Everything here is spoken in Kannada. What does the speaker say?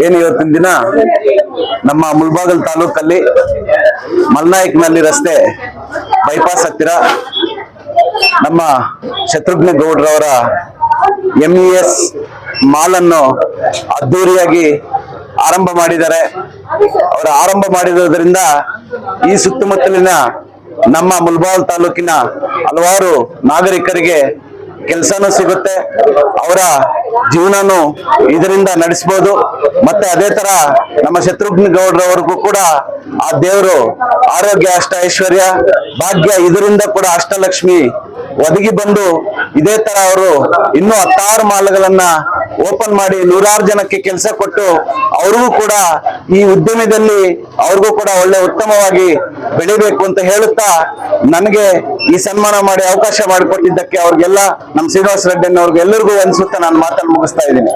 ಏನು ಇವತ್ತಿನ ದಿನ ನಮ್ಮ ಮುಳಬಾಗಿಲು ತಾಲೂಕಲ್ಲಿ ಮಲ್ನಾಯಕನಹಳ್ಳಿ ರಸ್ತೆ ಬೈಪಾಸ್ ಹತ್ತಿರ ನಮ್ಮ ಶತ್ರುಘ್ನ ಗೌಡ್ರವರ MES ಮಾಲ್ ಅನ್ನು ಅದ್ದೂರಿಯಾಗಿ ಆರಂಭ ಮಾಡಿದ್ದಾರೆ. ಅವರು ಆರಂಭ ಮಾಡಿರೋದ್ರಿಂದ ಈ ಸುತ್ತಮುತ್ತಲಿನ ನಮ್ಮ ಮುಳಬಾಗಿಲು ತಾಲೂಕಿನ ಹಲವಾರು ನಾಗರಿಕರಿಗೆ ಕೆಲಸನೂ ಸಿಗುತ್ತೆ, ಅವರ ಜೀವನನು ಇದರಿಂದ ನಡೆಸಬಹುದು. ಮತ್ತೆ ಅದೇ ತರ ನಮ್ಮ ಶತ್ರುಘ್ನ ಗೌಡ್ರವರಿಗೂ ಕೂಡ ಆ ದೇವರು ಆರೋಗ್ಯ, ಅಷ್ಟ ಐಶ್ವರ್ಯ, ಭಾಗ್ಯ ಇದರಿಂದ ಕೂಡ ಅಷ್ಟಲಕ್ಷ್ಮಿ ಒದಗಿ ಬಂದು ಇದೇ ತರ ಅವರು ಇನ್ನೂ 16 ಮಾಲ್ಗಳನ್ನ ಓಪನ್ ಮಾಡಿ ನೂರಾರು ಜನಕ್ಕೆ ಕೆಲಸ ಕೊಟ್ಟು ಅವ್ರಿಗೂ ಕೂಡ ಈ ಉದ್ಯಮದಲ್ಲಿ ಅವ್ರಿಗೂ ಕೂಡ ಒಳ್ಳೆ ಉತ್ತಮವಾಗಿ ಬೆಳಿಬೇಕು ಅಂತ ಹೇಳುತ್ತಾ ನನಗೆ ಈ ಸನ್ಮಾನ ಮಾಡಿ ಅವಕಾಶ ಮಾಡಿಕೊಟ್ಟಿದ್ದಕ್ಕೆ ಅವ್ರಿಗೆಲ್ಲ ನಮ್ಮ ಶ್ರೀನಿವಾಸ ರೆಡ್ಡಿ ಅವ್ರಿಗೆಲ್ಲರಿಗೂ ಅನ್ಸುತ್ತಾ ನಾನು ಮಾತನ್ನು ಮುಗಿಸ್ತಾ ಇದ್ದೀನಿ.